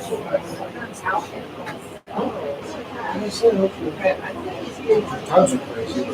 Times are crazy.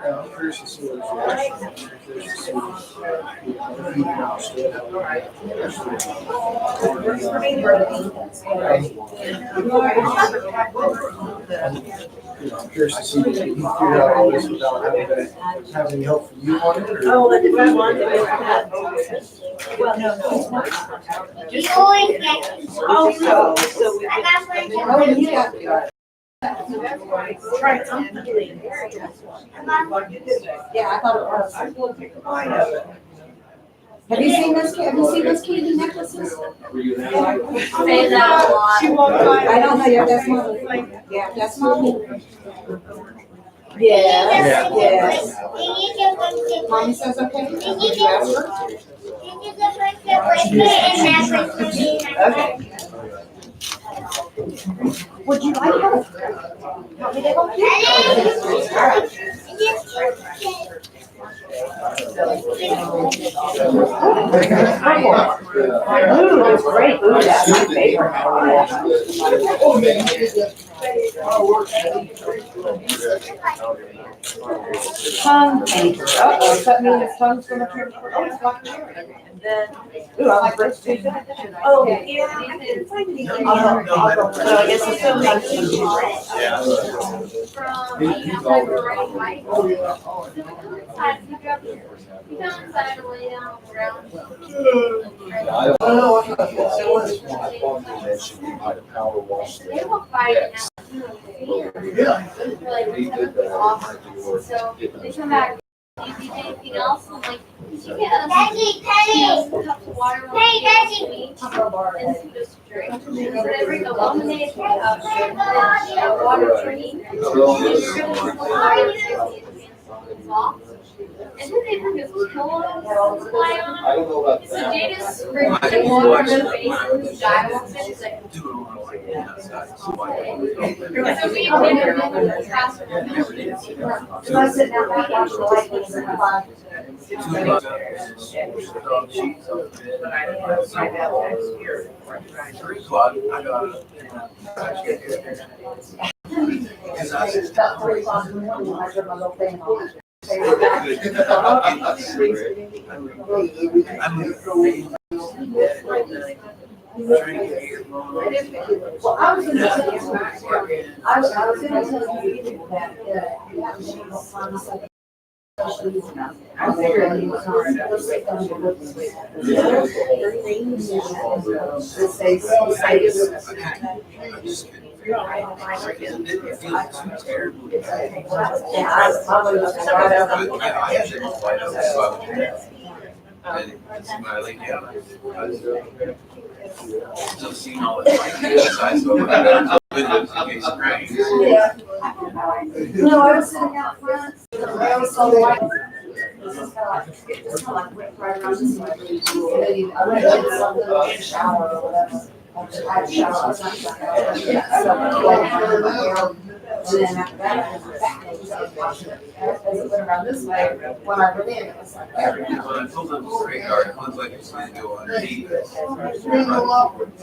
I'm curious to see what his reaction is. I'm curious to see if he understood I'm curious to see if he figured out all this without having any help from you on it. Oh, if I wanted to. Well, no. Oh, so we. Oh, yeah. Try something. Yeah, I thought it was. Have you seen those? Have you seen those candy necklaces? Say that a lot. I don't know. Yeah, that's mommy. Yeah, that's mommy. Yes. Yes. Mommy says okay. Okay. Would you like help? Want me to help Ooh, it's great. Ooh, that's my favorite. Tongue painter. Uh-oh, does that mean his tongue's gonna turn? Oh, it's black cherry. And then, ooh, I like this too. Oh, yeah. So I guess it's so So they come back. Do you need anything else? I'm like, did you get us cups of water? And some just drink. So they bring the lemonade cup, a water tree. And then they bring us pillows to lie on. So Jada's bringing water in the basins, Jai walks in, she's like, so we went over the house. So I sit down and watch the lightning and fly. About 3 o'clock in the morning, I turn my little fan on. Well, I was gonna tell you, I was gonna tell you that, you have to find something. I figured he was Still seeing all the size of windows in case it rains. Yeah. No, I was sitting out front. I was so like. This is kind of like went right around this way. I went and did something like a shower or whatever. I had a shower or something. And then after that, I was back. As it went around this way, when I went in, it was like. When I pulled up the radar, it looked like it was going to go underneath it.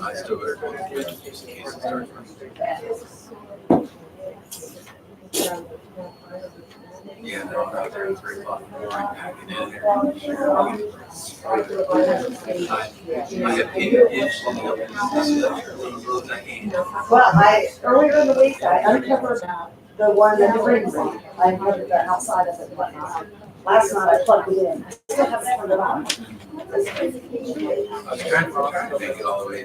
I still better go in case it starts running. Yeah, they're all out there at 3 o'clock in the morning packing in there. I have painted ditch in the Well, earlier in the week, I uncovered the one in the green room. I uncovered the outside of it and whatnot. Last night I plugged it in. I still haven't turned it on. I was trying to make it all the way.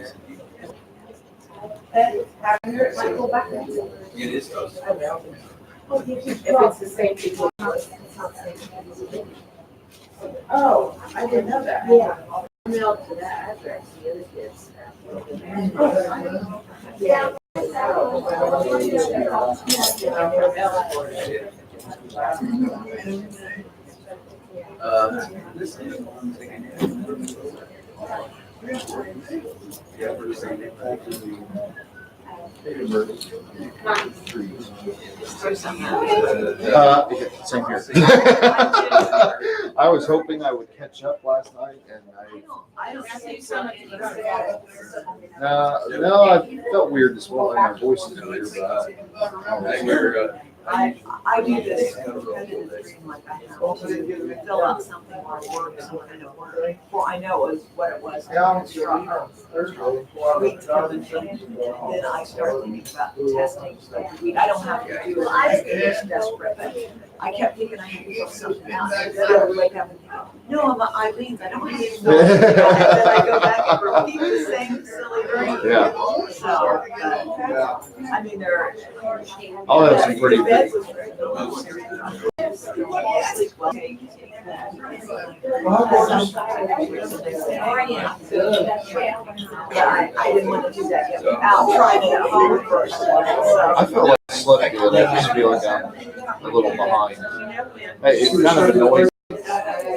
Might go back there. It is tough. If it's the same people. Oh, I didn't know that. Yeah. Mailed to that address, the other kids. Yeah. Same here. I was hoping I would catch up last night, and I don't see so much. no, I felt weird this morning. My voice is weird, but I do this. I did this dream like I have to fill out something or work, some kind of work. Well, I know it was what it was. Then I started thinking about the testing. I don't have to do it. I'm desperate, but I kept thinking I had to fill something out. And then I would wake up and think, no, I'm Eileen's. I don't want to get involved. And then I go back and repeat the same silly dream. Yeah. So, I mean, there. I'll have some pretty. I didn't want to do that yet. I'll try it at home first. So. I feel like I slept good. I just feel like I'm a little behind. It kind of annoys me.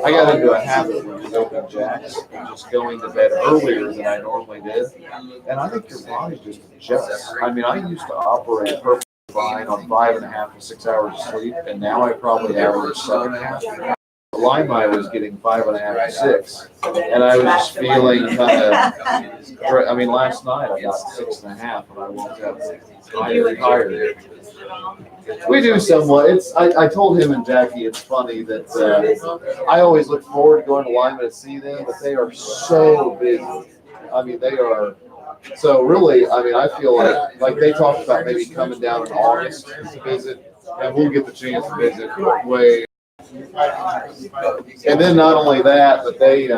I got into a habit when just opening Jack's and just going to bed earlier than I normally did. And I think your body just adjusts. I mean, I used to operate perfectly fine on 5.5 to 6 hours of sleep, and now I probably average 7.5. Lima, I was getting 5.5 to 6, and I was just feeling kind of. I mean, last night I got 6.5, and I woke up tired. We do somewhat. I told him and Jackie it's funny that I always look forward to going to Lima to see them, but they are so busy. I mean, they are. So really, I mean, I feel like they talked about maybe coming down in August to visit, and we'll get the chance to visit way. And then not only that, but they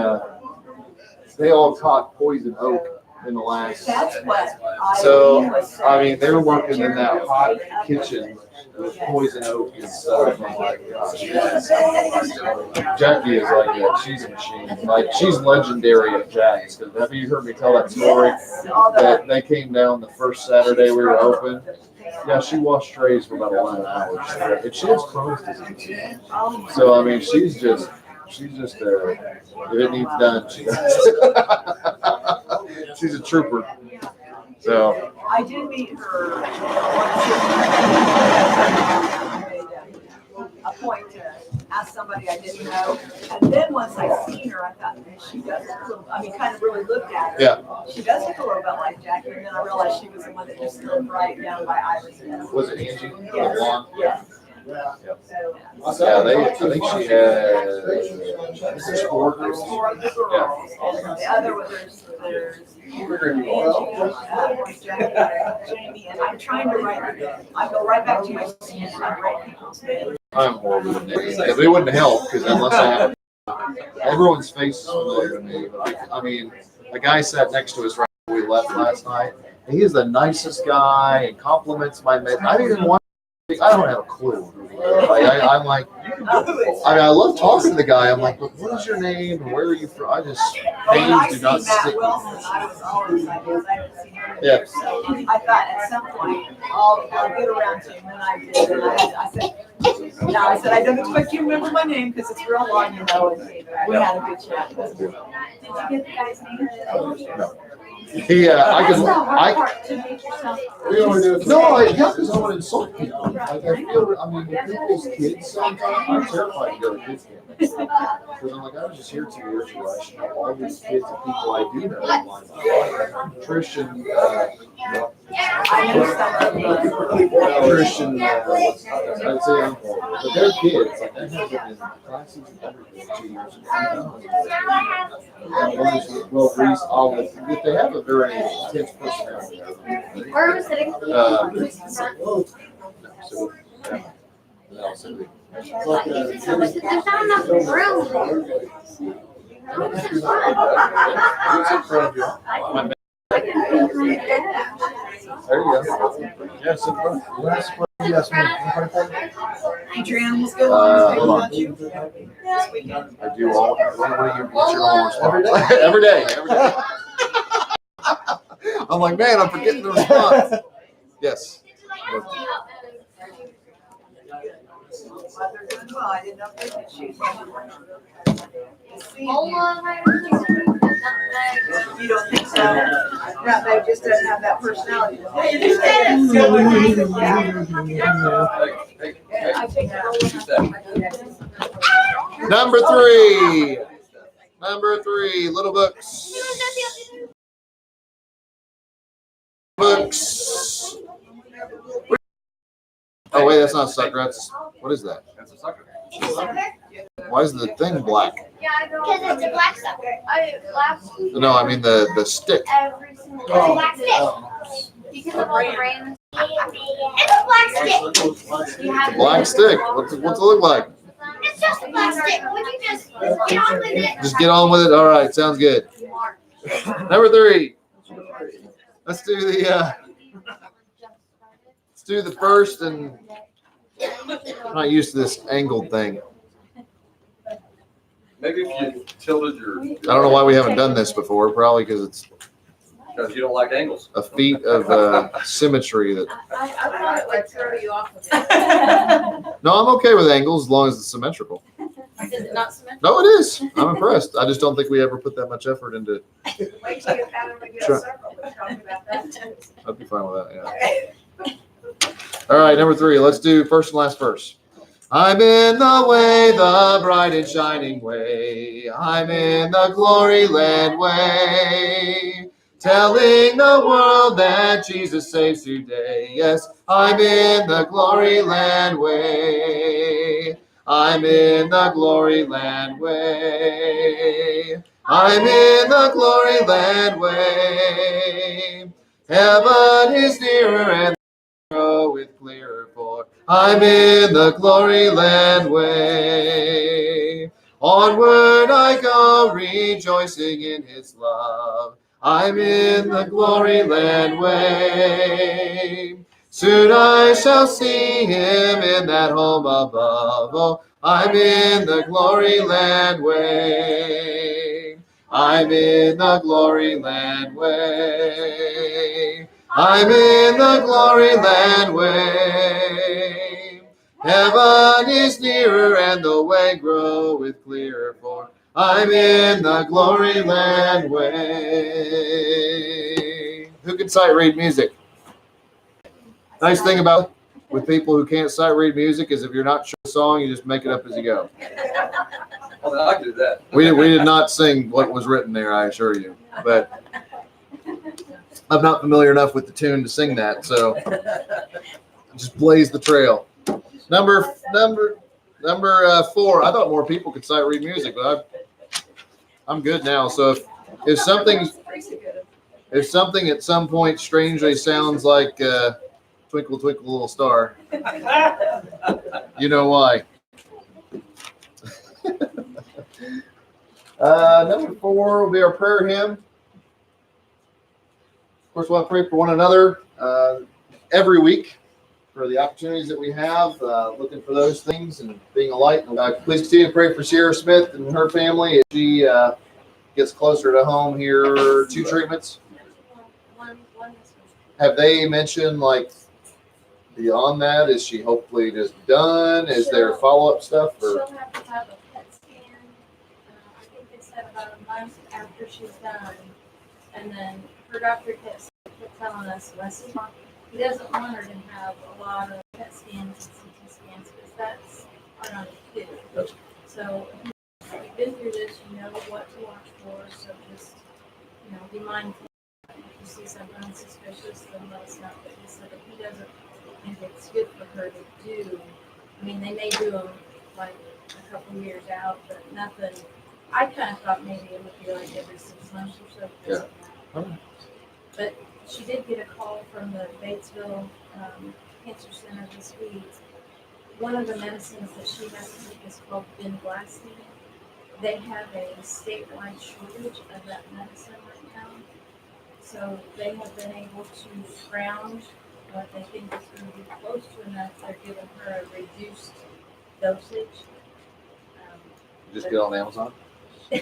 all caught poison oak in the last. That's what. So I mean, they're working in that hot kitchen with poison oak and stuff. I'm like, gosh, Jackie is like she's a machine. Like she's legendary at Jack's. Have you heard me tell that story? That they came down the first Saturday we were open. Yeah, she washed trays for about 11 hours. And she has Crohn's disease. So I mean, she's just if it needs done, she does. She's a trooper. So I did meet her a point to ask somebody I didn't know. And then once I seen her, I thought, she does look, I mean, kind of really looked at her. yeah. She does look a little bit like Jackie. And then I realized she was the one that just lived right down by Iverson. Was it Angie? Yes. Blonde? Yes. Yeah, I think she had 4 girls. 4 of the girls. And the other one, there's Jamie, and I'm trying to write it. I go right back to my senior and I write people's names. I'm horrible with names. It wouldn't help because unless I have everyone's face is familiar to me. But I mean, a guy sat next to us right before we left last night. And he is the nicest guy and compliments my mate. I didn't even want. I don't have a clue. Like, I'm like, I mean, I love talking to the guy. I'm like, but what is your name and where are you from? Names do not stick. I was always like, I haven't seen him. Yeah. So I thought at some point I'll get around to him, and I did. And I said, I don't expect you to remember my name because it's real long, you know. And we had a good chat. Did you get the guy's name? No. Because I want to insult people. Like, I mean, with people's kids sometimes, I'm terrified to go to kids' camp. Because I'm like, I was just here 2 years ago. I should know all these kids and people I do know. Like Christian, I'd say I'm horrible. But they're kids. Like, I have them in classes and everything 2 years ago. And one is well, Reese, Olive. They have a very intense personality. Where are we sitting? So, yeah. No, Cindy. There's not enough room. How is it fun? There you go. Yes, in front. Last one, yes, ma'am. Adrian, he's going Hold on. this weekend. I do all. What do you? What's your normal response? Every day. Every day. I'm like, man, I'm forgetting the response. Yes. Well, I didn't know if they could shoot. You don't think so? Nutmeg just doesn't have that personality. Number three. Number three. Little books. Books. Oh wait, that's not sucker. That's what is that? That's a sucker. Why is the thing black? Because it's a black sucker. No, I mean the stick. Every single day. Black stick. Because of all the rain. It's a black stick. You have Black stick. What's it look like? It's just a black stick. Would you just get on with it? Just get on with it. All right, sounds good. Number three. Let's do the first, and I'm not used to this angled thing. Maybe if you tilted your, I don't know why we haven't done this before. Probably because it's because you don't like angles. a feat of symmetry that. I thought it would throw you off of it. No, I'm okay with angles as long as it's symmetrical. Is it not symmetrical? No, it is. I'm impressed. I just don't think we ever put that much effort into. Wait till you have a Sure. circle. We'll talk about that too. I'd be fine with that. Yeah. All right, number three. Let's do first and last verse. I'm in the way, the bright and shining way. I'm in the glory land way. Telling the world that Jesus saves today. Yes, I'm in the glory land way. I'm in the glory land way. I'm in the glory land way. Heaven is nearer and with clearer for I'm in the glory land way. Onward I go, rejoicing in his love. I'm in the glory land way. Soon I shall see him in that home above. Oh, I'm in the glory land way. I'm in the glory land way. I'm in the glory land way. Heaven is nearer and the way groweth clearer for I'm in the glory land way. Who can sight read music? Nice thing about with people who can't sight read music is if you're not sure the song, you just make it up as you go. Well, then I can do that. We did not sing what was written there, I assure you. But I'm not familiar enough with the tune to sing that, so just blaze the trail. Number 4. I thought more people could sight read music, but I'm good now. So if something at some point strangely sounds like Twinkle Twinkle Little Star, you know why. Number 4 will be our prayer hymn. Of course, we'll pray for one another every week for the opportunities that we have, looking for those things and being a light. Please continue to pray for Sierra Smith and her family as she gets closer to home here. 2 treatments. Have they mentioned, like, beyond that, is she hopefully just done? Is there follow-up stuff? Or? She'll have to have a PET scan. I think they said about a month after she's done. And then her doctor kept telling us, he doesn't want her to have a lot of PET scans and CT scans because that's hard on the kid. So you've been through this, you know what to watch for. So just, be mindful. If you see something suspicious, then let us know. But he said if he doesn't think it's good for her to do, they may do them like a couple years out, but nothing. I kind of thought maybe it would be like every 6 months or so. Yeah. But she did get a call from the Batesville Cancer Center this week, one of the medicines that she has to take is called vinblastine. They have a statewide shortage of that medicine right now. So they have been able to round what they think is going to be close to enough. They're giving her a reduced dosage. Just get on Amazon. No,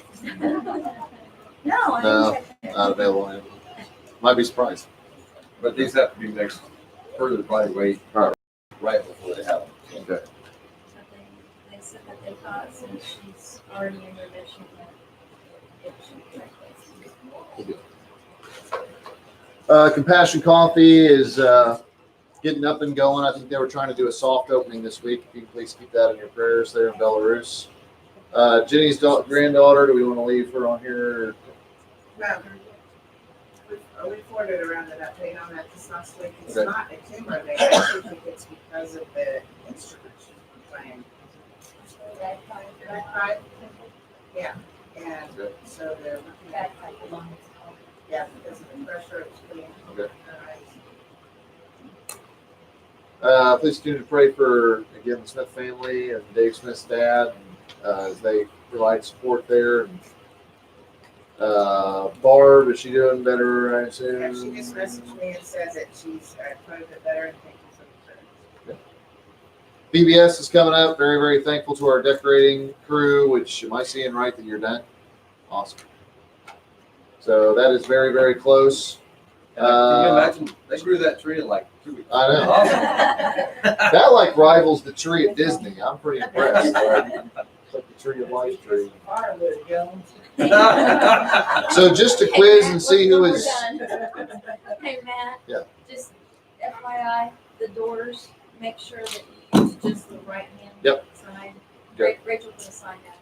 I No. didn't check that. Not available on Amazon. Might be surprised. But these have to be mixed further probably wait right before they have them. Okay. But they said that they thought since she's already in remission that it should be like this. Compassion Coffee is getting up and going. I think they were trying to do a soft opening this week. If you can please keep that in your prayers there in Belarus. Jenny's granddaughter, do we want to leave her on here? No. We forwarded around an update on that this last week. It's Okay. not a tumor. They actually think it's because of the instruments playing. Right? Yeah, and Okay. so they're looking at, yeah, because of the pressure it's putting. Okay. Alright. Please continue to pray for, again, the Smith family and Dave Smith's dad as they provide support there. And, Barb, is she doing better, I assume? Yeah, she just messaged me and said that she's quite a bit better and thank you for the prayer. BBS is coming up. Very, very thankful to our decorating crew, which, am I seeing right that you're done? Awesome. So that is very, very close. Can you imagine, they grew that tree in like 2 weeks. I know. Awesome. That like rivals the tree at Disney. I'm pretty impressed. It's like the tree of life tree. Firewood, Jones. So just to quiz and see who is. Hey, Matt. Yeah. Just FYI, the doors, make sure that you use just the right hand Yep. side. Good. Rachel can sign that.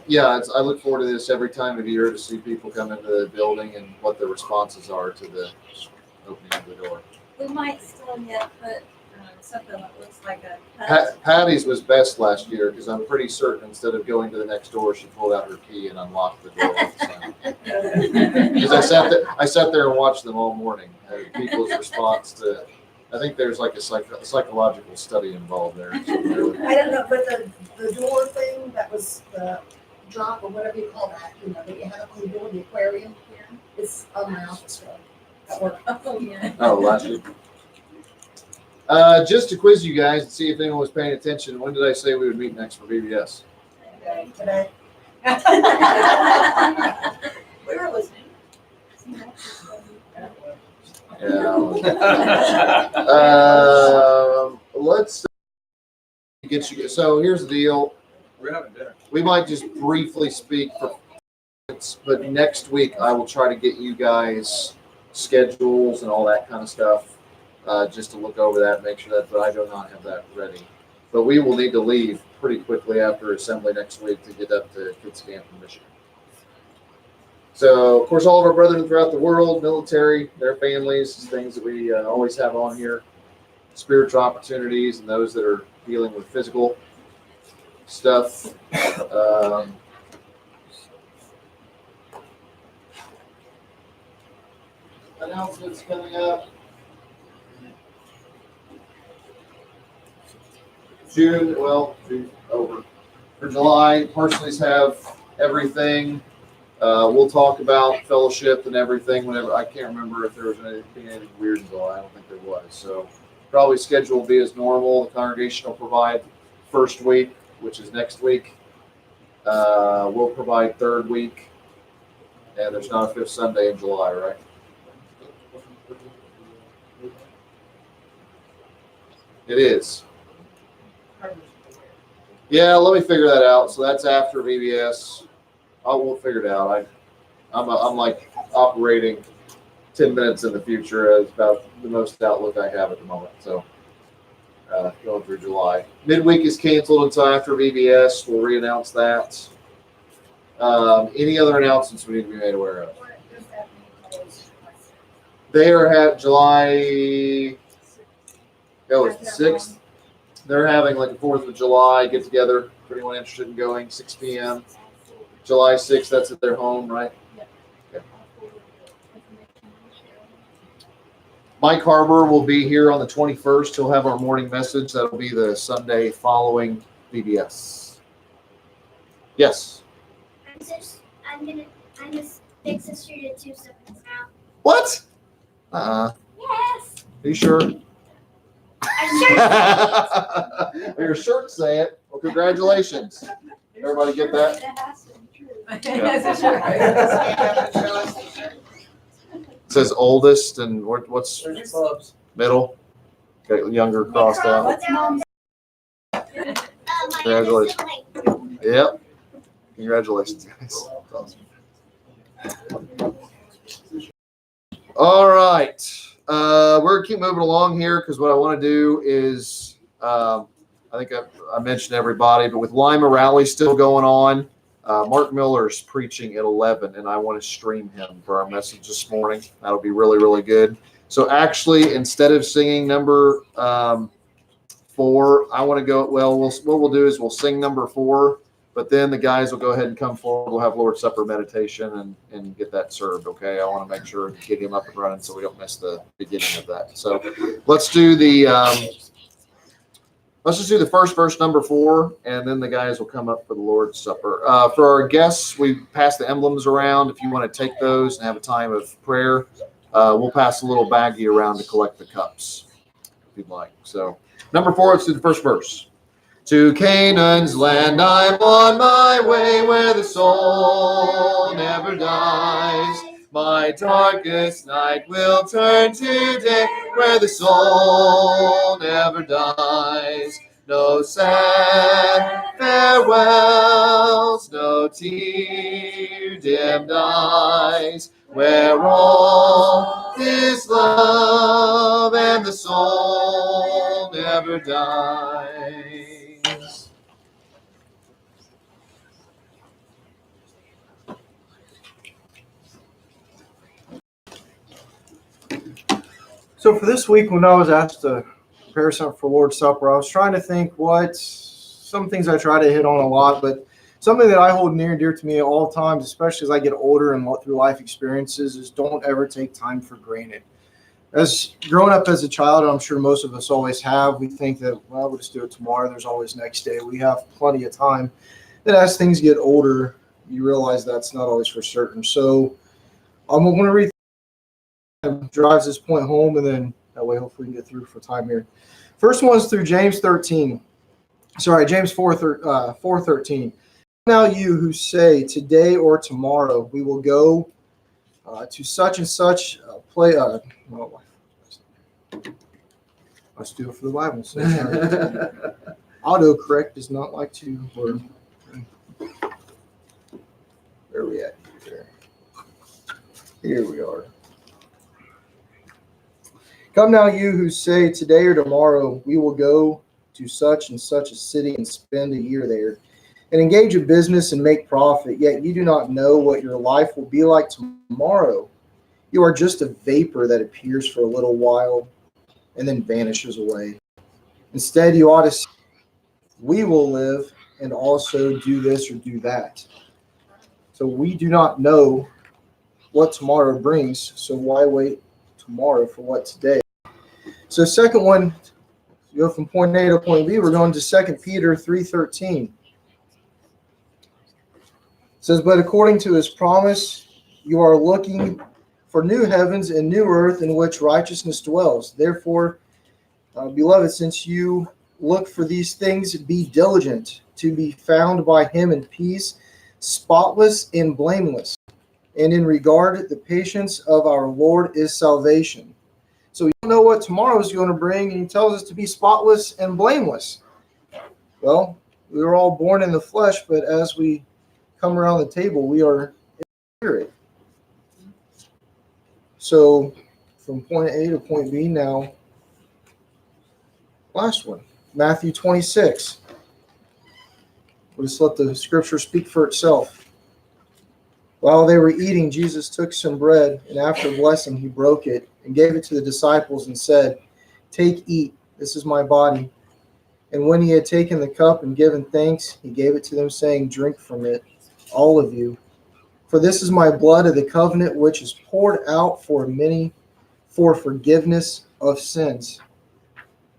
Yeah, I look forward to this every time of year to see people come into the building and what their responses are to the opening of the door. We might still yet put something that looks like a hut. Patty's was best last year because I'm pretty certain instead of going to the next door, she pulled out her key and unlocked the door. Because I sat there and watched them all morning. People's response to, I think there's like a psychological study involved there. I don't know, but the door thing, that was the drop or whatever you call that, that you have on the door, the aquarium, it's on my office door at work. Oh, yeah. Oh, last week. Just to quiz you guys and see if anyone was paying attention, when did I say we would meet next for BBS? Today. We were listening. Yeah. Let's get you. So here's the deal. We're having dinner. We might just briefly speak for, but next week I will try to get you guys schedules and all that kind of stuff, just to look over that, make sure that. But I do not have that ready. But we will need to leave pretty quickly after assembly next week to get up to Kids Camp in Michigan. So, of course, all of our brethren throughout the world, military, their families, things that we always have on here, spiritual opportunities, and those that are dealing with physical stuff. Announcements coming up. June over. For July, personally have everything. We'll talk about fellowship and everything whenever. I can't remember if there was anything weird in July. I don't think there was. So probably schedule will be as normal. The congregation will provide first week, which is next week. We'll provide third week. And there's not a fifth Sunday in July, right? It is. Yeah, let me figure that out. So that's after VBS. We'll figure it out. I'm like operating 10 minutes in the future. Is about the most outlook I have at the moment. So going through July. Midweek is canceled until after VBS. We'll re-announce that. Any other announcements we need to be made aware of? They are at July. Oh, it's the 6th. They're having like a 4th of July get together for anyone interested in going, 6 p.m. July 6th, that's at their home, right? Okay. Mike Harbor will be here on the 21st. He'll have our morning message. That'll be the Sunday following VBS. Yes. I'm a big sister to two siblings now. What? Yes. Are you sure? I'm sure. Your shirt say it. Well, congratulations. Everybody get that? It says oldest and what's There's clubs. middle? Okay, younger crossed out. What's mom's? Congratulations. Yep. Congratulations, guys. That's awesome. All right. We're gonna keep moving along here because what I want to do is, I think I mentioned everybody, but with Lima Rally still going on, Mark Miller's preaching at 11, and I want to stream him for our message this morning. That'll be really, really good. So actually, instead of singing number 4, I want to go. Well, what we'll do is we'll sing number 4. But then the guys will go ahead and come forward. We'll have Lord's Supper meditation and get that served. Okay, I want to make sure to get him up and running so we don't miss the beginning of that. So let's do the let's just do the first verse, number 4, and then the guys will come up for the Lord's Supper. For our guests, we pass the emblems around. If you want to take those and have a time of prayer, we'll pass a little baggie around to collect the cups, if you'd like. So number 4, let's do the first verse. To Canaan's land I'm on my way, where the soul never dies. My darkest night will turn to day, where the soul never dies. No sad farewells, no tear-dimmed eyes, where all is love and the soul never dies. So for this week, when I was asked to prepare something for Lord's Supper, I was trying to think some things I try to hit on a lot, but something that I hold near and dear to me at all times, especially as I get older and through life experiences, is don't ever take time for granted. As growing up as a child, I'm sure most of us always have, we think that, well, we'll just do it tomorrow. There's always next day. We have plenty of time. Then as things get older, you realize that's not always for certain. So I'm going to read drives this point home, and then that way hopefully we can get through for time here. First one's through James 4:13. Now you who say today or tomorrow we will go to such and such play. Let's do it for the Bible. So, autocorrect does not like to. Where are we at here? Here we are. Come now, you who say today or tomorrow we will go to such and such a city and spend a year there, and engage in business and make profit, yet you do not know what your life will be like tomorrow. You are just a vapor that appears for a little while and then vanishes away. Instead, you ought to say, we will live and also do this or do that. So we do not know what tomorrow brings, so why wait tomorrow for what today? So second one, you go from point A to point B, we're going to 2 Peter 3:13. It says, but according to his promise, you are looking for new heavens and new earth in which righteousness dwells. Therefore, beloved, since you look for these things, be diligent to be found by him in peace, spotless and blameless. And in regard, the patience of our Lord is salvation. So we don't know what tomorrow is going to bring, and he tells us to be spotless and blameless. Well, we were all born in the flesh, but as we come around the table, we are in the spirit. So from point A to point B now, last one, Matthew 26. We'll just let the scripture speak for itself. While they were eating, Jesus took some bread, and after blessing, he broke it and gave it to the disciples and said, take, eat, this is my body. And when he had taken the cup and given thanks, he gave it to them, saying, drink from it, all of you. For this is my blood of the covenant, which is poured out for many for forgiveness of sins.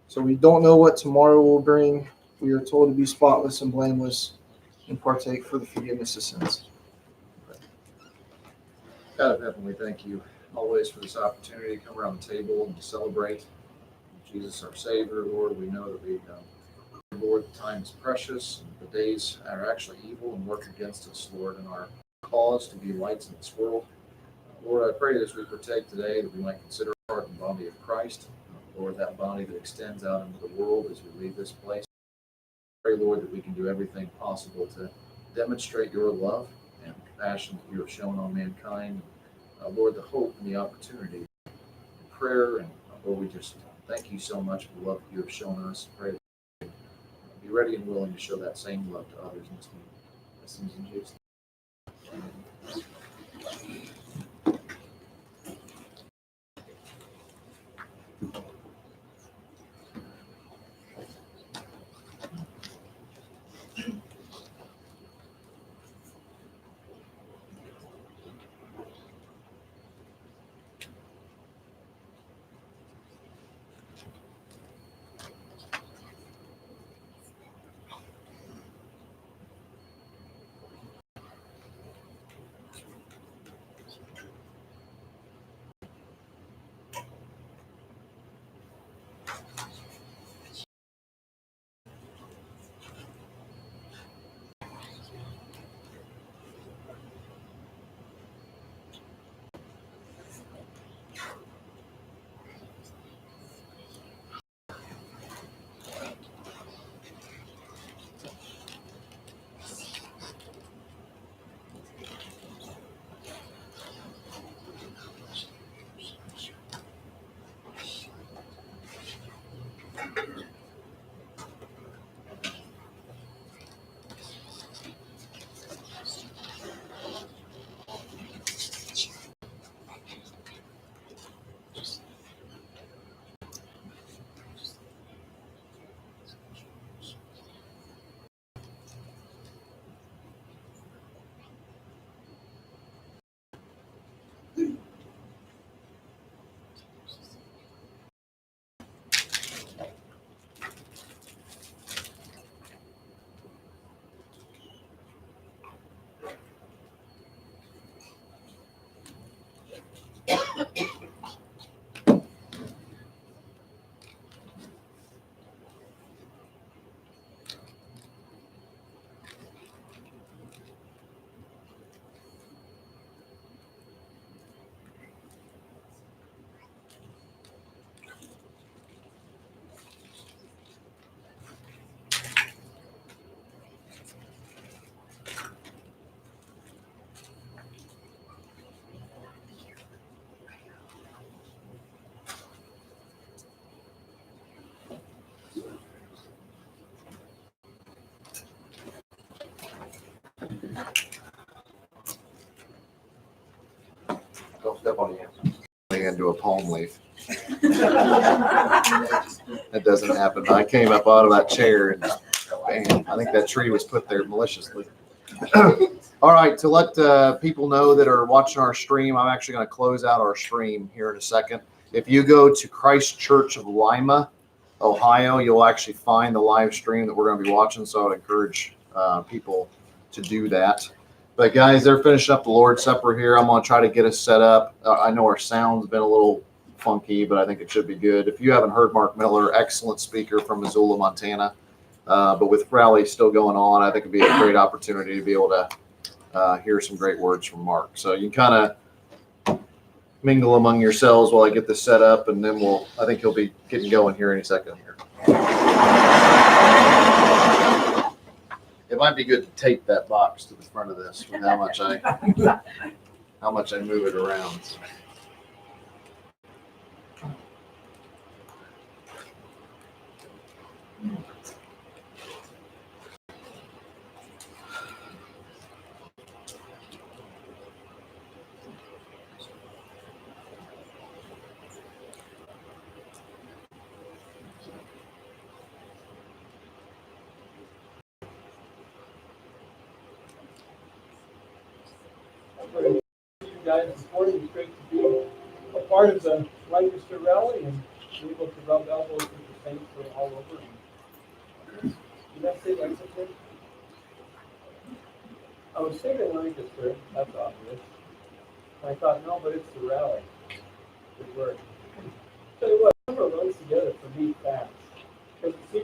So we don't know what tomorrow will bring. We are told to be spotless and blameless and partake for the forgiveness of sins. God of heaven, we thank you always for this opportunity to come around the table and to celebrate Jesus, our Savior. Lord, we know that Lord, the time is precious, and the days are actually evil and work against us, Lord, and our cause to be lights in this world. Lord, I pray as we partake today that we might consider our heart and body of Christ. Lord, that body that extends out into the world as we leave this place. Pray, Lord, that we can do everything possible to demonstrate your love and compassion that you have shown on mankind. Lord, the hope and the opportunity, and prayer, and Lord, we just thank you so much for the love that you have shown us. Pray that we be ready and willing to show that same love to others in this community. This is in Jesus' name. Don't step on you. Into a palm leaf. That doesn't happen. I came up out of that chair and bam, I think that tree was put there maliciously. All right, to let people know that are watching our stream, I'm actually going to close out our stream here in a second. If you go to Christ Church of Lima, Ohio, you'll actually find the live stream that we're going to be watching. So I would encourage people to do that. But guys, they're finishing up the Lord's Supper here. I'm going to try to get us set up. I know our sound's been a little funky, but I think it should be good. If you haven't heard Mark Miller, excellent speaker from Missoula, Montana. But with rally still going on, I think it'd be a great opportunity to be able to hear some great words from Mark. So you can kind of mingle among yourselves while I get this set up, and then I think he'll be getting going here any second here. It might be good to tape that box to the front of this with how much I move it around. Guys, this morning it's great to be a part of the Lancaster rally and be able to rub elbows with the Saints from all over. Did I say Lancaster? I was thinking Lancaster, that's obvious. I thought, no, but it's the rally. Good work. Tell you what, a number of months ago,